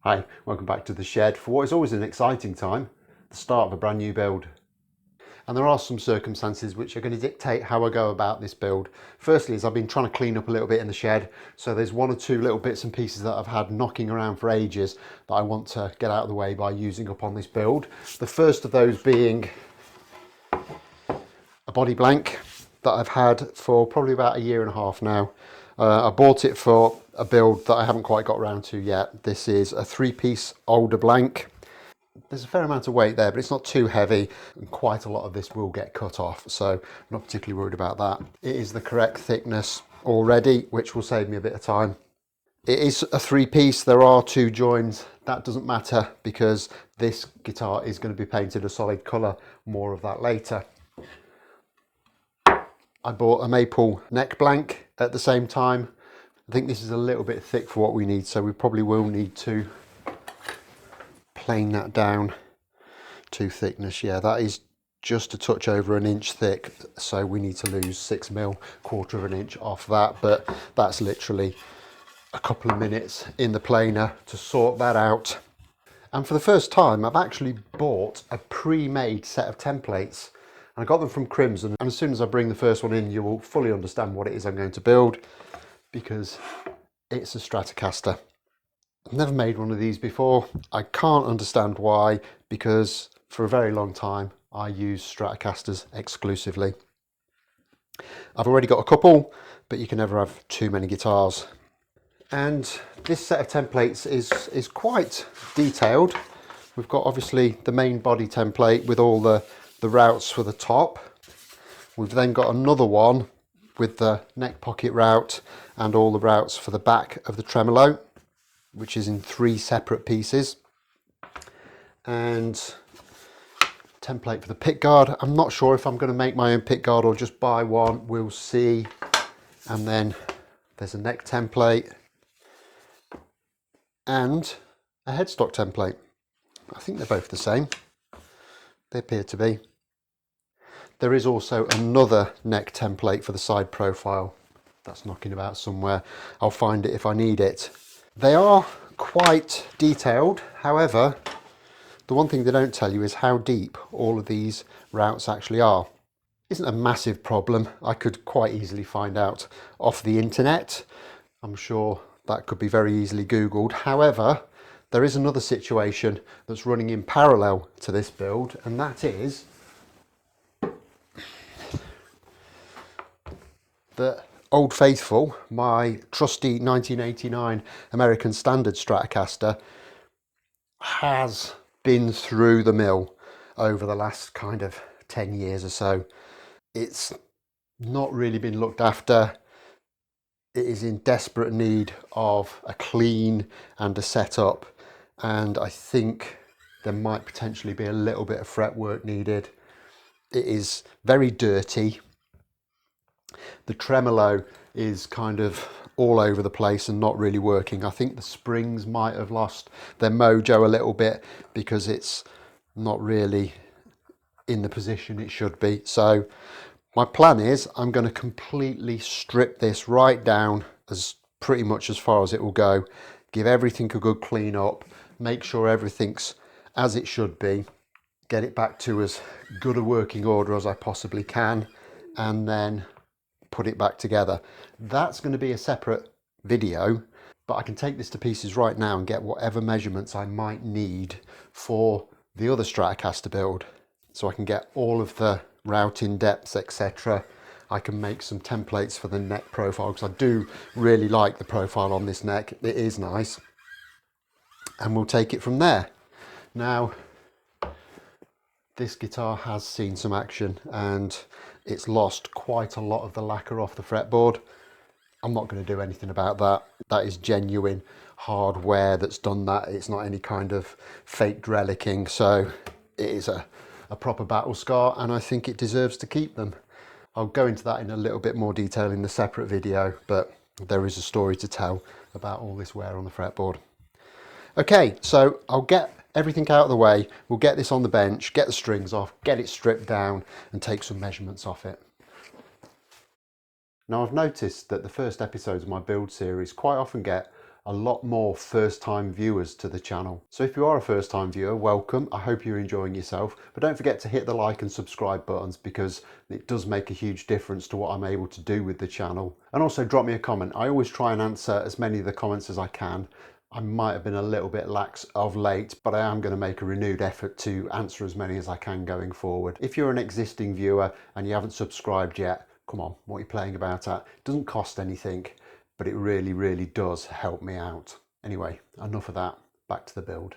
Hi, welcome back to the shed for what is always an exciting time, the start of a brand new build. And there are some circumstances which are going to dictate how I go about this build. Firstly, is I've been trying to clean up a little bit in the shed, so there's one or two little bits and pieces that I've had knocking around for ages that I want to get out of the way by using up on this build. The first of those being a body blank that I've had for probably about a year and a half now. I bought it for a build that I haven't quite got around to yet. This is a 3-piece Alder blank. There's a fair amount of weight there, but it's not too heavy, and quite a lot of this will get cut off, so I'm not particularly worried about that. It is the correct thickness already, which will save me a bit of time. It is a 3-piece, there are 2 joins. That doesn't matter because this guitar is going to be painted a solid colour, more of that later. I bought a maple neck blank at the same time. I think this is a little bit thick for what we need, so we probably will need to plane that down to thickness. Yeah, that is just a touch over an inch thick, so we need to lose 6mm, quarter of an inch off that, but that's literally a couple of minutes in the planer to sort that out. And for the first time, I've actually bought a pre-made set of templates. I got them from Crimson, and as soon as I bring the first one in, you will fully understand what it is I'm going to build, because it's a Stratocaster. I've never made one of these before. I can't understand why, because for a very long time I use Stratocasters exclusively. I've already got a couple, but you can never have too many guitars. And this set of templates is quite detailed. We've got obviously the main body template with all the routes for the top. We've then got another one with the neck pocket route and all the routes for the back of the tremolo, which is in 3 separate pieces. And template for the pickguard. I'm not sure if I'm going to make my own pickguard or just buy one. We'll see. And then there's a neck template and a headstock template. I think they're both the same. They appear to be. There is also another neck template for the side profile. That's knocking about somewhere. I'll find it if I need it. They are quite detailed. However, the one thing they don't tell you is how deep all of these routes actually are. Isn't a massive problem. I could quite easily find out off the internet. I'm sure that could be very easily Googled. However, there is another situation that's running in parallel to this build, and that is that Old Faithful, my trusty 1989 American Standard Stratocaster, has been through the mill over the last kind of 10 years or so. It's not really been looked after. It is in desperate need of a clean and a setup, and I think there might potentially be a little bit of fretwork needed. It is very dirty. The tremolo is kind of all over the place and not really working. I think the springs might have lost their mojo a little bit because it's not really in the position it should be. So my plan is I'm going to completely strip this right down as pretty much as far as it will go, give everything a good clean up, make sure everything's as it should be, get it back to as good a working order as I possibly can, and then put it back together. That's going to be a separate video, but I can take this to pieces right now and get whatever measurements I might need for the other Stratocaster build, so I can get all of the routing depths, etc. I can make some templates for the neck profile, because I do really like the profile on this neck. It is nice, and we'll take it from there. Now, this guitar has seen some action and it's lost quite a lot of the lacquer off the fretboard. I'm not going to do anything about that. That is genuine hardware that's done that. It's not any kind of faked relicking, so it is a proper battle scar, and I think it deserves to keep them. I'll go into that in a little bit more detail in the separate video, but there is a story to tell about all this wear on the fretboard. Okay, so I'll get everything out of the way. We'll get this on the bench, get the strings off, get it stripped down, and take some measurements off it. Now, I've noticed that the first episodes of my build series quite often get a lot more first-time viewers to the channel. So if you are a first-time viewer, welcome. I hope you're enjoying yourself, but don't forget to hit the like and subscribe buttons because it does make a huge difference to what I'm able to do with the channel. And also drop me a comment. I always try and answer as many of the comments as I can. I might have been a little bit lax of late, but I am going to make a renewed effort to answer as many as I can going forward. If you're an existing viewer and you haven't subscribed yet, come on, what are you playing about at? It doesn't cost anything, but it really, really does help me out. Anyway, enough of that, back to the build.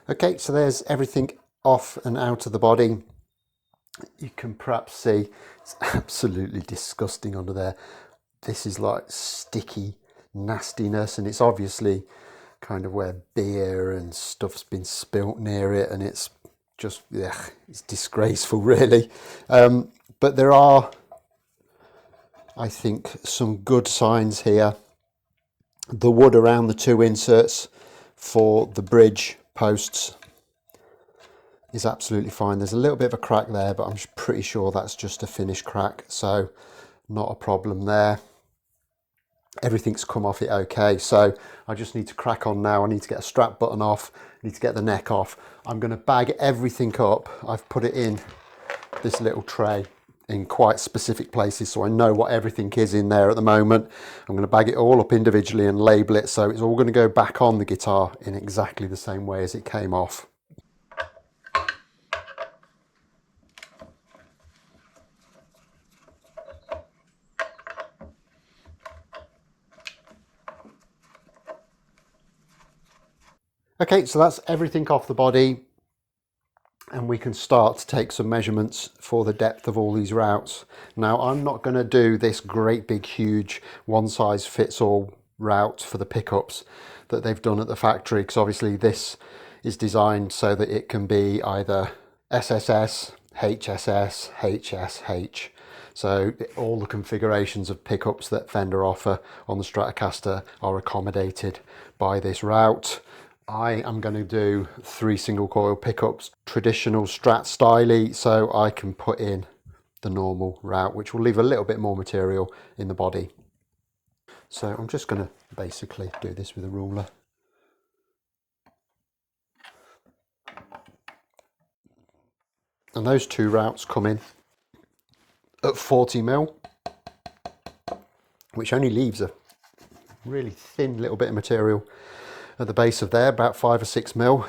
Okay, so there's everything off and out of the body. You can perhaps see it's absolutely disgusting under there. This is like sticky nastiness, and it's obviously kind of where beer and stuff's been spilt near it, and it's just, ugh, it's disgraceful really. But there are, I think, some good signs here. The wood around the two inserts for the bridge posts is absolutely fine. There's a little bit of a crack there, but I'm pretty sure that's just a finish crack, so not a problem there. Everything's come off it okay, so I just need to crack on now. I need to get a strap button off, I need to get the neck off. I'm going to bag everything up. I've put it in this little tray in quite specific places so I know what everything is in there at the moment. I'm going to bag it all up individually and label it, so it's all going to go back on the guitar in exactly the same way as it came off. Okay, so that's everything off the body, and we can start to take some measurements for the depth of all these routes. Now, I'm not going to do this great big huge one size fits all route for the pickups that they've done at the factory, because obviously this is designed so that it can be either SSS, HSS, HSH. So all the configurations of pickups that Fender offer on the Stratocaster are accommodated by this route. I am going to do 3 single coil pickups, traditional Strat style, so I can put in the normal route, which will leave a little bit more material in the body. So I'm just going to basically do this with a ruler. And those 2 routes come in at 40mm, which only leaves a really thin little bit of material at the base of there, about 5 or 6 mil.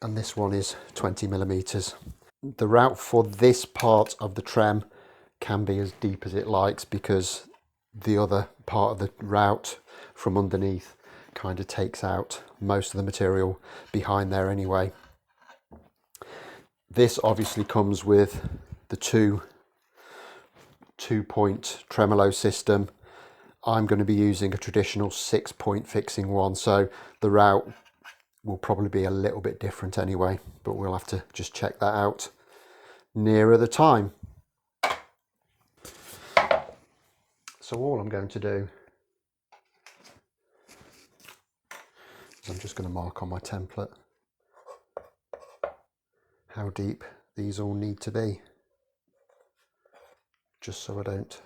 And this one is 20 millimeters. The route for this part of the trem can be as deep as it likes, because the other part of the route from underneath kind of takes out most of the material behind there anyway. This obviously comes with the two-point tremolo system. I'm going to be using a traditional 6-point fixing one, so the route will probably be a little bit different anyway, but we'll have to just check that out nearer the time. So all I'm going to do is I'm just going to mark on my template how deep these all need to be, just so I don't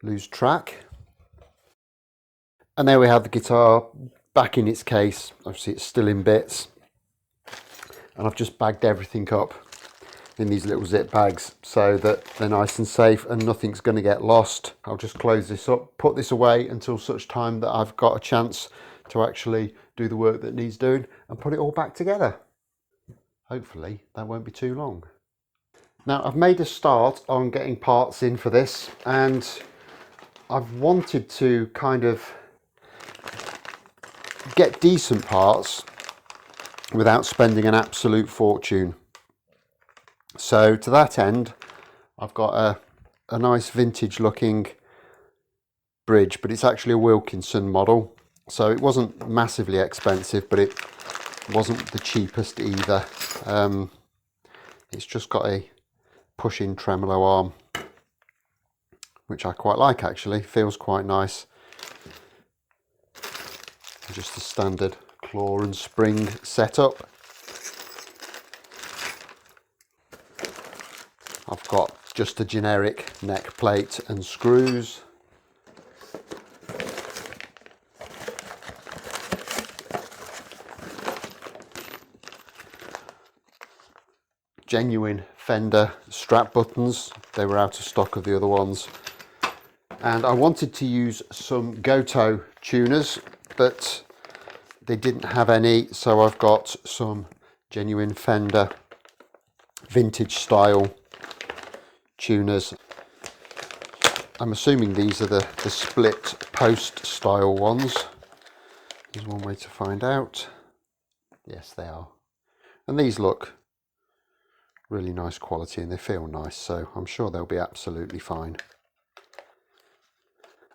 lose track. And there we have the guitar back in its case. Obviously it's still in bits, and I've just bagged everything up in these little zip bags so that they're nice and safe and nothing's going to get lost. I'll just close this up, put this away until such time that I've got a chance to actually do the work that needs doing, and put it all back together. Hopefully that won't be too long. Now I've made a start on getting parts in for this, and I've wanted to kind of get decent parts without spending an absolute fortune. So to that end, I've got a nice vintage looking bridge, but it's actually a Wilkinson model. So it wasn't massively expensive, but it wasn't the cheapest either. It's just got a push-in tremolo arm, which I quite like actually, feels quite nice. Just a standard claw and spring setup. I've got just a generic neck plate and screws. Genuine Fender strap buttons, they were out of stock of the other ones. And I wanted to use some Gotoh tuners, but they didn't have any, so I've got some genuine Fender vintage style tuners. I'm assuming these are the split post style ones. There's one way to find out. Yes, they are. And these look really nice quality and they feel nice, so I'm sure they'll be absolutely fine.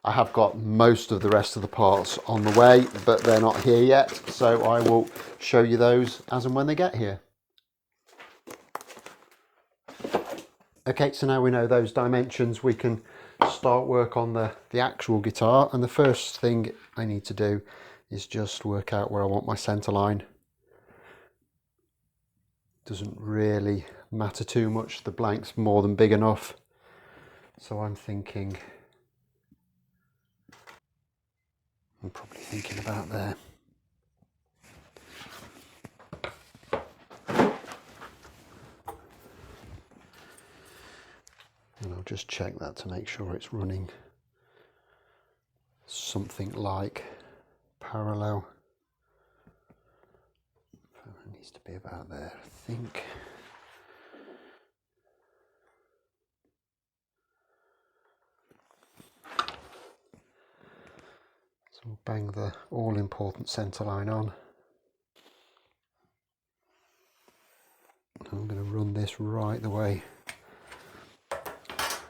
I have got most of the rest of the parts on the way, but they're not here yet, so I will show you those as and when they get here. Okay, so now we know those dimensions, we can start work on the actual guitar, and the first thing I need to do is just work out where I want my center line. Doesn't really matter too much, the blank's more than big enough, so I'm probably thinking about there. And I'll just check that to make sure it's running something like parallel. It needs to be about there, I think. So we'll bang the all-important centre line on. I'm going to run this right the way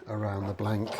around the blank.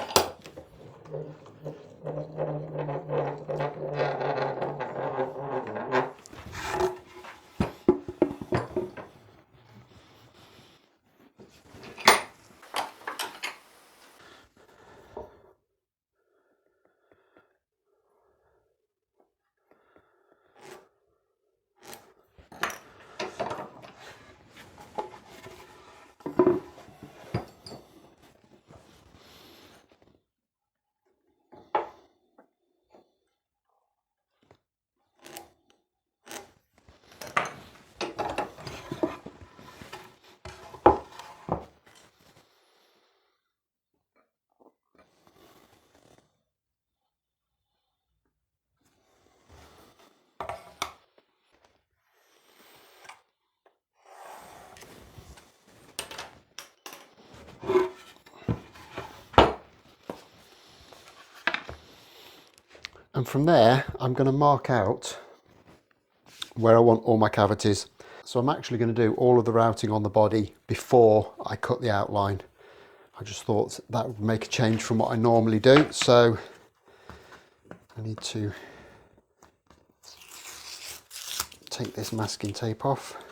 And from there, I'm going to mark out where I want all my cavities. So I'm actually going to do all of the routing on the body before I cut the outline. I just thought that would make a change from what I normally do. So I need to take this masking tape off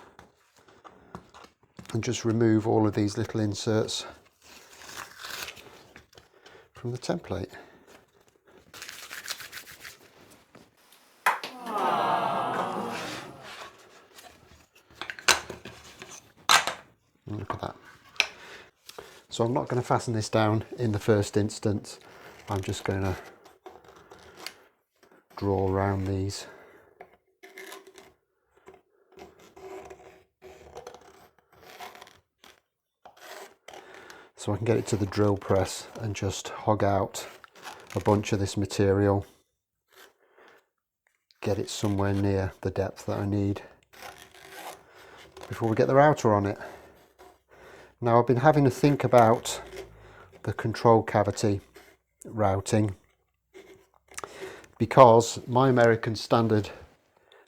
and just remove all of these little inserts from the template. Look at that. So I'm not going to fasten this down in the first instance. I'm just going to draw around these. So I can get it to the drill press and just hog out a bunch of this material. Get it somewhere near the depth that I need before we get the router on it. Now I've been having to think about the control cavity routing because my American Standard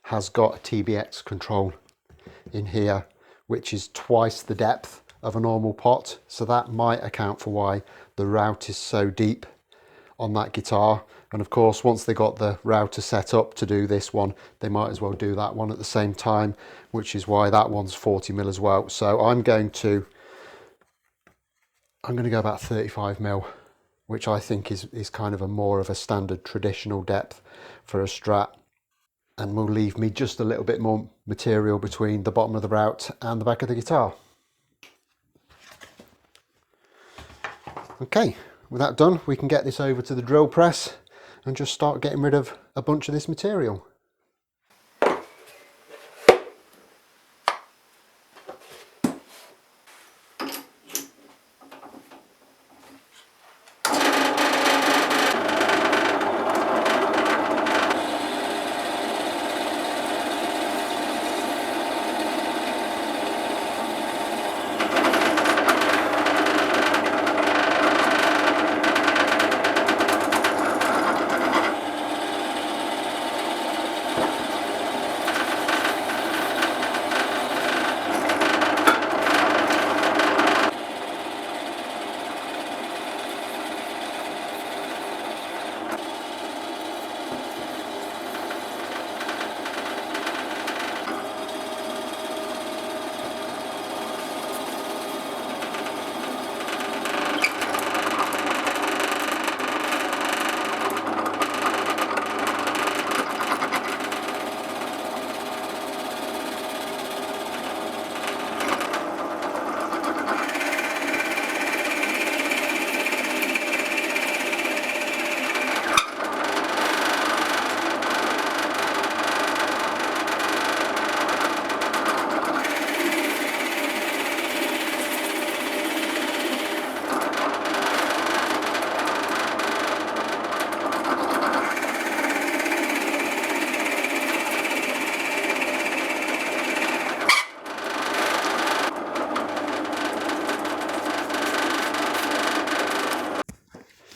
has got a TBX control in here, which is twice the depth of a normal pot. So that might account for why the route is so deep on that guitar. And of course, once they got the router set up to do this one, they might as well do that one at the same time, which is why that one's 40mm as well. So I'm going to go about 35mm, which I think is kind of a more of a standard traditional depth for a Strat, and will leave me just a little bit more material between the bottom of the route and the back of the guitar. Okay, with that done, we can get this over to the drill press and just start getting rid of a bunch of this material.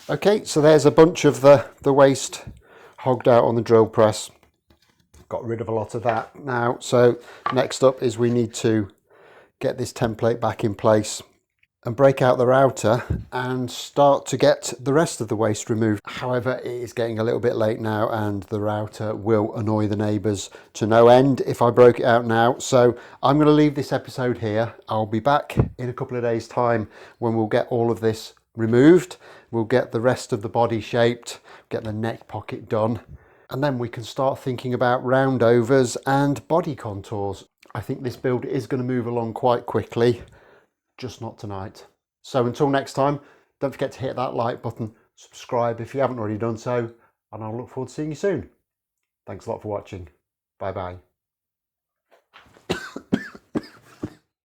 Okay, so there's a bunch of the waste hogged out on the drill press. Got rid of a lot of that now. So next up is we need to get this template back in place and break out the router and start to get the rest of the waste removed. However, it is getting a little bit late now and the router will annoy the neighbours to no end if I broke it out now. So I'm going to leave this episode here. I'll be back in a couple of days' time when we'll get all of this removed. We'll get the rest of the body shaped, get the neck pocket done, and then we can start thinking about roundovers and body contours. I think this build is going to move along quite quickly, just not tonight. So until next time, don't forget to hit that like button, subscribe if you haven't already done so, and I'll look forward to seeing you soon. Thanks a lot for watching. Bye bye.